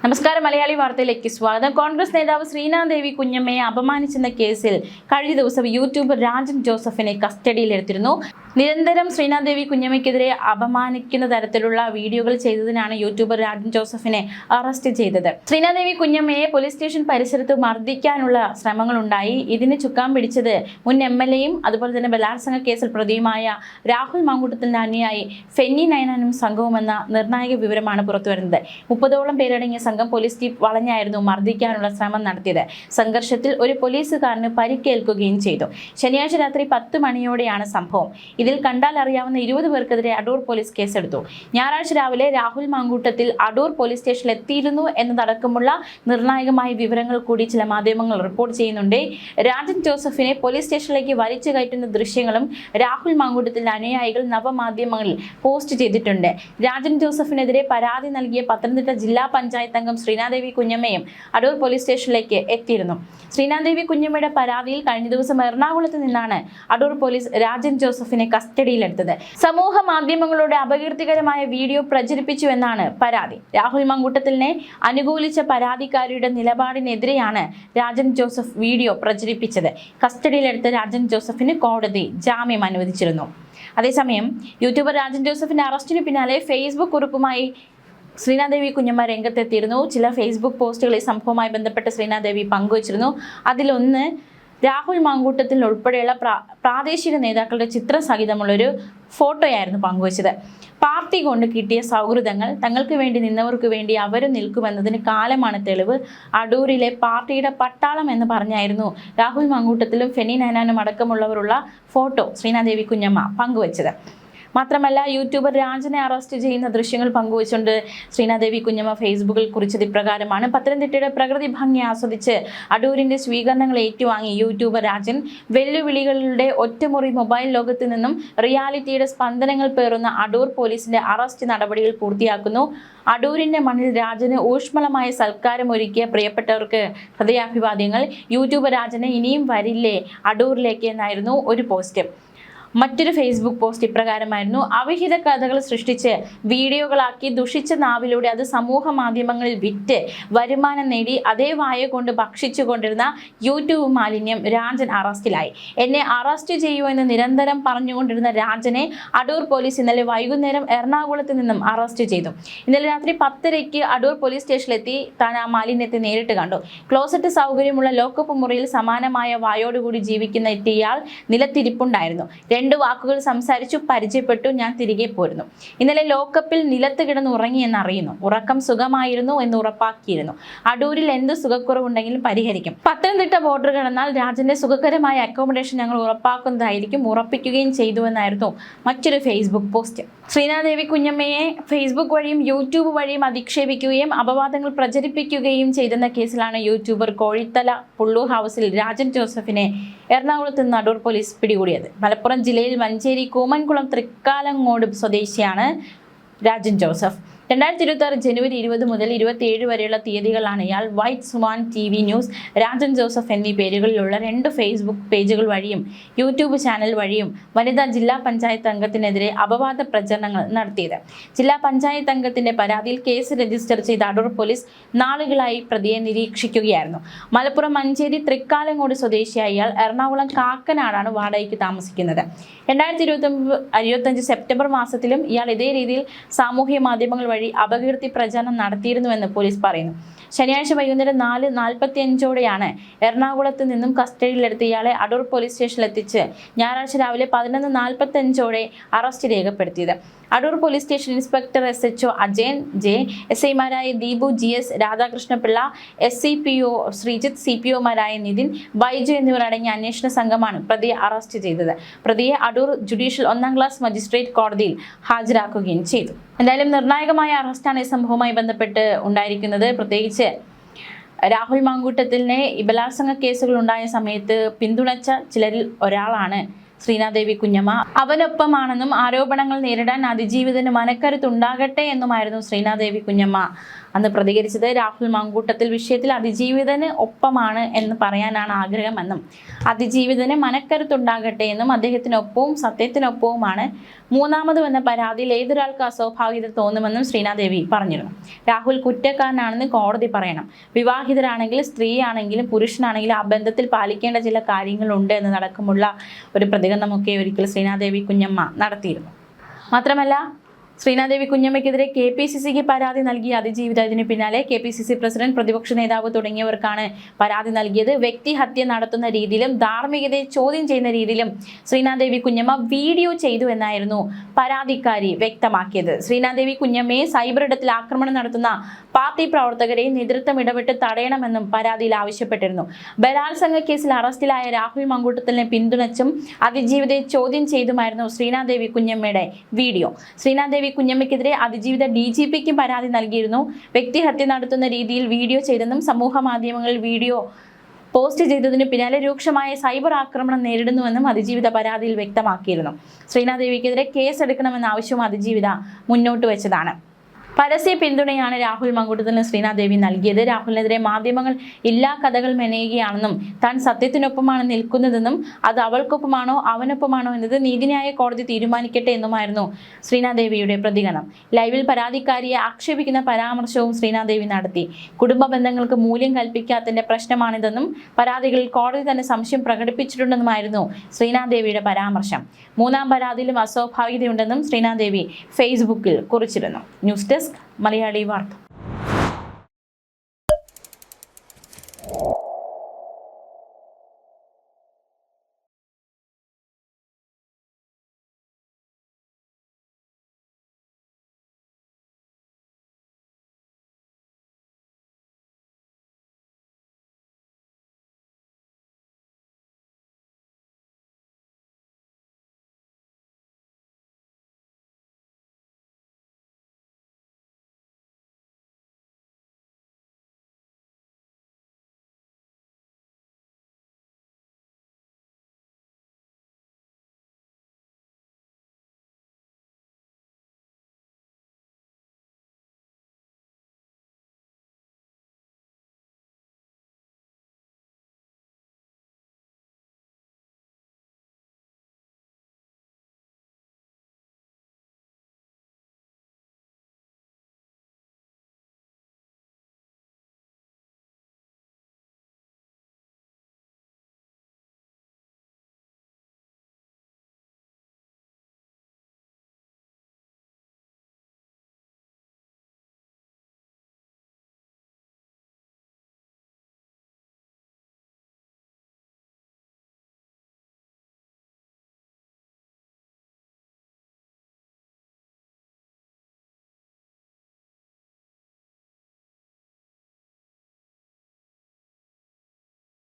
നമസ്കാരം. മലയാളി വാർത്തയിലേക്ക് സ്വാഗതം. കോൺഗ്രസ് നേതാവ് ശ്രീനാദേവി കുഞ്ഞമ്മയെ അപമാനിച്ചെന്ന കേസിൽ കഴിഞ്ഞ ദിവസം യൂട്യൂബർ രാജൻ ജോസഫിനെ കസ്റ്റഡിയിലെടുത്തിരുന്നു. നിരന്തരം ശ്രീനാദേവി കുഞ്ഞമ്മയ്ക്കെതിരെ അപമാനിക്കുന്ന തരത്തിലുള്ള വീഡിയോകൾ ചെയ്തതിനാണ് യൂട്യൂബർ രാജൻ ജോസഫിനെ അറസ്റ്റ് ചെയ്തത്. ശ്രീനാദേവി കുഞ്ഞമ്മയെ പോലീസ് സ്റ്റേഷൻ പരിസരത്ത് മർദ്ദിക്കാനുള്ള ശ്രമങ്ങളുണ്ടായി. ഇതിന് ചുക്കാൻ പിടിച്ചത് മുൻ MLAയും അതുപോലെ തന്നെ ബലാത്സംഗ കേസിൽ പ്രതിയുമായ രാഹുൽ മാങ്കൂട്ടത്തിന്റെ അനുയായി ഫെന്നി നയനാനും സംഘവുമെന്ന നിർണായക വിവരമാണ് പുറത്തുവരുന്നത്. 30ഓളം പേരടങ്ങിയ സംഘം പോലീസ് ജീപ്പ് വളഞ്ഞായിരുന്നു മർദ്ദിക്കാനുള്ള ശ്രമം നടത്തിയത്. സംഘർഷത്തിൽ ഒരു പോലീസുകാരന് പരിക്കേൽക്കുകയും ചെയ്തു. ശനിയാഴ്ച രാത്രി 10 മണിയോടെയാണ് സംഭവം. ഇതിൽ കണ്ടാൽ അറിയാവുന്ന 20 പേർക്കെതിരെ അടൂർ പോലീസ് കേസെടുത്തു. ഞായറാഴ്ച രാവിലെ രാഹുൽ മാങ്കൂട്ടത്തിൽ അടൂർ പോലീസ് സ്റ്റേഷനിൽ എത്തിയിരുന്നു എന്നതടക്കമുള്ള നിർണായകമായ വിവരങ്ങൾ കൂടി ചില മാധ്യമങ്ങൾ റിപ്പോർട്ട് ചെയ്യുന്നുണ്ട്. രാജൻ ജോസഫിനെ പോലീസ് സ്റ്റേഷനിലേക്ക് വലിച്ചു കയറ്റുന്ന ദൃശ്യങ്ങളും രാഹുൽ മാങ്കൂട്ടത്തിന്റെ അനുയായികൾ നവമാധ്യമങ്ങളിൽ പോസ്റ്റ് ചെയ്തിട്ടുണ്ട്. രാജൻ ജോസഫിനെതിരെ പരാതി നൽകിയ പത്തനംതിട്ട ജില്ലാ പഞ്ചായത്ത് അംഗം ശ്രീനാദേവി കുഞ്ഞമ്മയും അടൂർ പോലീസ് സ്റ്റേഷനിലേക്ക് എത്തിയിരുന്നു. ശ്രീനാദേവി കുഞ്ഞമ്മയുടെ പരാതിയിൽ കഴിഞ്ഞ ദിവസം എറണാകുളത്ത് നിന്നാണ് അടൂർ പോലീസ് രാജൻ ജോസഫിനെ കസ്റ്റഡിയിലെടുത്തത്. സമൂഹ മാധ്യമങ്ങളുടെ അപകീർത്തികരമായ വീഡിയോ പ്രചരിപ്പിച്ചുവെന്നാണ് പരാതി. രാഹുൽ മാങ്കൂട്ടത്തിലിനെ അനുകൂലിച്ച പരാതിക്കാരിയുടെ നിലപാടിനെതിരെയാണ് രാജൻ ജോസഫ് വീഡിയോ പ്രചരിപ്പിച്ചത്. കസ്റ്റഡിയിലെടുത്ത രാജൻ ജോസഫിന് കോടതി ജാമ്യം അനുവദിച്ചിരുന്നു. അതേസമയം യൂട്യൂബർ രാജൻ ജോസഫിന്റെ അറസ്റ്റിന് പിന്നാലെ ഫേസ്ബുക്ക് കുറിപ്പുമായി ശ്രീനാദേവി കുഞ്ഞമ്മ രംഗത്തെത്തിയിരുന്നു. ചില ഫേസ്ബുക്ക് പോസ്റ്റുകൾ ഈ സംഭവവുമായി ബന്ധപ്പെട്ട് ശ്രീനാദേവി പങ്കുവച്ചിരുന്നു. അതിലൊന്ന് രാഹുൽ മാങ്കൂട്ടത്തിൽ ഉൾപ്പെടെയുള്ള പ്രാദേശിക നേതാക്കളുടെ ചിത്രസഹിതമുള്ളൊരു ഫോട്ടോയായിരുന്നു പങ്കുവച്ചത്. പാർട്ടി കൊണ്ട് കിട്ടിയ സൗഹൃദങ്ങൾ, തങ്ങൾക്ക് വേണ്ടി നിന്നവർക്ക് വേണ്ടി അവരും നിൽക്കുമെന്നതിന് കാലമാണ് തെളിവ്. അടൂരിലെ പാർട്ടിയുടെ പട്ടാളം എന്ന് പറഞ്ഞായിരുന്നു രാഹുൽ മാങ്കൂട്ടത്തിലും ഫെന്നി നയനാനും അടക്കമുള്ളവരുള്ള ഫോട്ടോ ശ്രീനാദേവി കുഞ്ഞമ്മ പങ്കുവച്ചത്. മാത്രമല്ല, യൂട്യൂബർ രാജനെ അറസ്റ്റ് ചെയ്യുന്ന ദൃശ്യങ്ങൾ പങ്കുവച്ചുകൊണ്ട് ശ്രീനാദേവി കുഞ്ഞമ്മ ഫേസ്ബുക്കിൽ കുറിച്ചത് ഇപ്രകാരമാണ്. പത്തനംതിട്ടയുടെ പ്രകൃതി ഭംഗി ആസ്വദിച്ച് അടൂരിന്റെ സ്വീകരണങ്ങൾ ഏറ്റുവാങ്ങി യൂട്യൂബർ രാജൻ വെല്ലുവിളികളുടെ ഒറ്റമുറി മൊബൈൽ ലോകത്ത് നിന്നും റിയാലിറ്റിയുടെ സ്പന്ദനങ്ങൾ പേറുന്ന അടൂർ പോലീസിന്റെ അറസ്റ്റ് നടപടികൾ പൂർത്തിയാക്കുന്നു. അടൂരിന്റെ മണ്ണിൽ രാജന് ഊഷ്മളമായ സൽക്കാരം ഒരുക്കിയ പ്രിയപ്പെട്ടവർക്ക് ഹൃദയാഭിവാദ്യങ്ങൾ. യൂട്യൂബർ രാജന് ഇനിയും വരില്ലേ അടൂരിലേക്ക് എന്നായിരുന്നു ഒരു പോസ്റ്റ്. മറ്റൊരു ഫേസ്ബുക്ക് പോസ്റ്റ് ഇപ്രകാരമായിരുന്നു. അവിഹിത കഥകൾ സൃഷ്ടിച്ച് വീഡിയോകളാക്കി ദുഷിച്ച നാവിലൂടെ അത് സമൂഹ മാധ്യമങ്ങളിൽ വിറ്റ് വരുമാനം നേടി അതേ വായ കൊണ്ട് ഭക്ഷിച്ചു കൊണ്ടിരുന്ന യൂട്യൂബ് മാലിന്യം രാജൻ അറസ്റ്റിലായി. എന്നെ അറസ്റ്റ് ചെയ്യുമോ എന്ന് നിരന്തരം പറഞ്ഞുകൊണ്ടിരുന്ന രാജനെ അടൂർ പോലീസ് ഇന്നലെ വൈകുന്നേരം എറണാകുളത്ത് നിന്നും അറസ്റ്റ് ചെയ്തു. ഇന്നലെ രാത്രി 10:30 അടൂർ പോലീസ് സ്റ്റേഷനിലെത്തി താൻ ആ മാലിന്യത്തെ നേരിട്ട് കണ്ടു. ക്ലോസറ്റ് സൗകര്യമുള്ള ലോക്കപ്പ് മുറിയിൽ സമാനമായ വായോടുകൂടി ജീവിക്കുന്ന ഇയാൾ നിലത്തിരിപ്പുണ്ടായിരുന്നു. 2 വാക്കുകൾ സംസാരിച്ചു പരിചയപ്പെട്ടു. ഞാൻ തിരികെ പോരുന്നു. ഇന്നലെ ലോക്കപ്പിൽ നിലത്ത് കിടന്ന് ഉറങ്ങിയെന്ന് അറിയുന്നു. ഉറക്കം സുഖമായിരുന്നു എന്ന് ഉറപ്പാക്കിയിരുന്നു. അടൂരിൽ എന്ത് സുഖക്കുറവുണ്ടെങ്കിലും പരിഹരിക്കും. പത്തനംതിട്ട ബോർഡർ കടന്നാൽ രാജന്റെ സുഖകരമായ അക്കോമഡേഷൻ ഞങ്ങൾ ഉറപ്പാക്കുന്നതായിരിക്കും. ഉറപ്പിക്കുകയും ചെയ്തുവെന്നായിരുന്നു മറ്റൊരു ഫേസ്ബുക്ക് പോസ്റ്റ്. ശ്രീനാദേവി കുഞ്ഞമ്മയെ ഫേസ്ബുക്ക് വഴിയും യൂട്യൂബ് വഴിയും അധിക്ഷേപിക്കുകയും അപവാദങ്ങൾ പ്രചരിപ്പിക്കുകയും ചെയ്തെന്ന കേസിലാണ് യൂട്യൂബർ കോഴിത്തല പുള്ളൂർ ഹൗസിൽ രാജൻ ജോസഫിനെ എറണാകുളത്ത് നിന്ന് അടൂർ പോലീസ് പിടികൂടിയത്. മലപ്പുറം ജില്ലയിൽ മഞ്ചേരി കൂമൻകുളം തൃക്കാലങ്ങോട് സ്വദേശിയാണ് രാജൻ ജോസഫ്. 2026 ജനുവരി 20 മുതൽ 27 വരെയുള്ള തീയതികളാണ് ഇയാൾ white swan TV news, Rajan Joseph എന്നീ പേരുകളിലുള്ള 2 ഫേസ്ബുക്ക് പേജുകൾ വഴിയും യൂട്യൂബ് ചാനൽ വഴിയും വനിതാ ജില്ലാ പഞ്ചായത്ത് അംഗത്തിനെതിരെ അപവാദ പ്രചരണങ്ങൾ നടത്തിയത്. ജില്ലാ പഞ്ചായത്ത് അംഗത്തിന്റെ പരാതിയിൽ കേസ് രജിസ്റ്റർ ചെയ്ത അടൂർ പോലീസ് നാളുകളായി പ്രതിയെ നിരീക്ഷിക്കുകയായിരുന്നു. മലപ്പുറം മഞ്ചേരി തൃക്കാലങ്ങോട് സ്വദേശിയായ ഇയാൾ എറണാകുളം കാക്കനാടാണ് വാടകയ്ക്ക് താമസിക്കുന്നത്. 2025 സെപ്റ്റംബർ മാസത്തിലും ഇയാൾ ഇതേ രീതിയിൽ സാമൂഹ്യ മാധ്യമങ്ങൾ വഴി അപകീർത്തി പ്രചാരണം നടത്തിയിരുന്നുവെന്ന് പോലീസ് പറയുന്നു. ശനിയാഴ്ച വൈകുന്നേരം 4:45 എറണാകുളത്ത് നിന്നും കസ്റ്റഡിയിലെടുത്ത ഇയാളെ അടൂർ പോലീസ് സ്റ്റേഷനിലെത്തിച്ച് ഞായറാഴ്ച രാവിലെ 11:45 അറസ്റ്റ് രേഖപ്പെടുത്തിയത്. Adoor police station inspector SHO Ajayan J, SIമാരായ ദീപു GS, രാധാകൃഷ്ണപിള്ള, SCPO ശ്രീജിത്ത്, CPOമാരായ നിതിൻ, ബൈജു എന്നിവർ അടങ്ങിയ അന്വേഷണ സംഘമാണ് പ്രതിയെ അറസ്റ്റ് ചെയ്തത്. പ്രതിയെ അടൂർ ജുഡീഷ്യൽ 1ാം ക്ലാസ് മജിസ്ട്രേറ്റ് കോടതിയിൽ ഹാജരാക്കുകയും ചെയ്തു. എന്തായാലും നിർണായകമായ അറസ്റ്റാണ് ഈ സംഭവവുമായി ബന്ധപ്പെട്ട് ഉണ്ടായിരിക്കുന്നത്. പ്രത്യേകിച്ച് രാഹുൽ മാങ്കൂട്ടത്തിലിനെ ബലാത്സംഗ കേസുകൾ ഉണ്ടായ സമയത്ത് പിന്തുണച്ച ചിലരിൽ ഒരാളാണ് ശ്രീനാദേവി കുഞ്ഞമ്മ. അവനൊപ്പമാണെന്നും ആരോപണങ്ങൾ നേരിടാൻ അതിജീവിതന് മനക്കരുത്തുണ്ടാകട്ടെ എന്നുമായിരുന്നു ശ്രീനാദേവി കുഞ്ഞമ്മ അന്ന് പ്രതികരിച്ചത് രാഹുൽ മങ്കൂട്ടത്തിൽ വിഷയത്തിൽ അതിജീവിതന് ഒപ്പമാണ് എന്ന് പറയാനാണ് ആഗ്രഹമെന്നും അതിജീവിതന് മനക്കരുത്തുണ്ടാകട്ടെ എന്നും അദ്ദേഹത്തിനൊപ്പവും സത്യത്തിനൊപ്പവുമാണ് മൂന്നാമത് വന്ന പരാതിയിൽ ഏതൊരാൾക്ക് അസ്വാഭാവികത തോന്നുമെന്നും ശ്രീനാദേവി പറഞ്ഞിരുന്നു. രാഹുൽ കുറ്റക്കാരനാണെന്ന് കോടതി പറയണം. വിവാഹിതരാണെങ്കിലും സ്ത്രീയാണെങ്കിലും പുരുഷനാണെങ്കിലും ആ ബന്ധത്തിൽ പാലിക്കേണ്ട ചില കാര്യങ്ങളുണ്ട് എന്നതടക്കമുള്ള ഒരു പ്രതികരണമൊക്കെ ഒരിക്കൽ ശ്രീനാദേവി കുഞ്ഞമ്മ നടത്തിയിരുന്നു. മാത്രമല്ല ശ്രീനാദേവി കുഞ്ഞമ്മയ്ക്കെതിരെ KPCCക്ക് പരാതി നൽകിയ അതിജീവിത ഇതിന് പിന്നാലെ KPCC പ്രസിഡന്റ്, പ്രതിപക്ഷ നേതാവ് തുടങ്ങിയവർക്കാണ് പരാതി നൽകിയത്. വ്യക്തിഹത്യ നടത്തുന്ന രീതിയിലും ധാർമ്മികതയെ ചോദ്യം ചെയ്യുന്ന രീതിയിലും ശ്രീനാദേവി കുഞ്ഞമ്മ വീഡിയോ ചെയ്തു എന്നായിരുന്നു പരാതിക്കാരി വ്യക്തമാക്കിയത്. ശ്രീനാദേവി കുഞ്ഞമ്മയെ സൈബർ ഇടത്തിൽ ആക്രമണം നടത്തുന്ന പാർട്ടി പ്രവർത്തകരെ നേതൃത്വം ഇടപെട്ട് തടയണമെന്നും പരാതിയിൽ ആവശ്യപ്പെട്ടിരുന്നു. ബലാത്സംഗ കേസിൽ അറസ്റ്റിലായ രാഹുൽ മങ്കൂട്ടത്തിനെ പിന്തുണച്ചും അതിജീവിതയെ ചോദ്യം ചെയ്തുമായിരുന്നു ശ്രീനാദേവി കുഞ്ഞമ്മയുടെ വീഡിയോ. ശ്രീനാദേവി കുഞ്ഞമ്മയ്ക്കെതിരെ അതിജീവിത DGPക്കും പരാതി നൽകിയിരുന്നു. വ്യക്തിഹത്യ നടത്തുന്ന രീതിയിൽ വീഡിയോ ചെയ്തെന്നും സമൂഹ മാധ്യമങ്ങളിൽ വീഡിയോ പോസ്റ്റ് ചെയ്തതിന് പിന്നാലെ രൂക്ഷമായ സൈബർ ആക്രമണം നേരിടുന്നുവെന്നും അതിജീവിത പരാതിയിൽ വ്യക്തമാക്കിയിരുന്നു. ശ്രീനാദേവിക്കെതിരെ കേസെടുക്കണമെന്ന ആവശ്യവും അതിജീവിത മുന്നോട്ട് വെച്ചതാണ്. പരസ്യ പിന്തുണയാണ് രാഹുൽ മങ്കൂട്ടത്തിന് ശ്രീനാദേവി നൽകിയത്. രാഹുലിനെതിരെ മാധ്യമങ്ങൾ എല്ലാ കഥകൾ മെനയുകയാണെന്നും താൻ സത്യത്തിനൊപ്പമാണ് നിൽക്കുന്നതെന്നും അത് അവൾക്കൊപ്പമാണോ അവനൊപ്പമാണോ എന്നത് നീതിന്യായ കോടതി തീരുമാനിക്കട്ടെ എന്നുമായിരുന്നു ശ്രീനാദേവിയുടെ പ്രതികരണം. ലൈവിൽ പരാതിക്കാരിയെ ആക്ഷേപിക്കുന്ന പരാമർശവും ശ്രീനാദേവി നടത്തി. കുടുംബ ബന്ധങ്ങൾക്ക് മൂല്യം കൽപ്പിക്കാത്തതിന്റെ പ്രശ്നമാണിതെന്നും പരാതികളിൽ കോടതി തന്നെ സംശയം പ്രകടിപ്പിച്ചിട്ടുണ്ടെന്നുമായിരുന്നു ശ്രീനാദേവിയുടെ പരാമർശം. മൂന്നാം പരാതിയിലും അസ്വാഭാവികതയുണ്ടെന്നും ശ്രീനാദേവി ഫേസ്ബുക്കിൽ കുറിച്ചിരുന്നു. ന്യൂസ് ഡെസ്ക് മലയാളി വാർത്ത.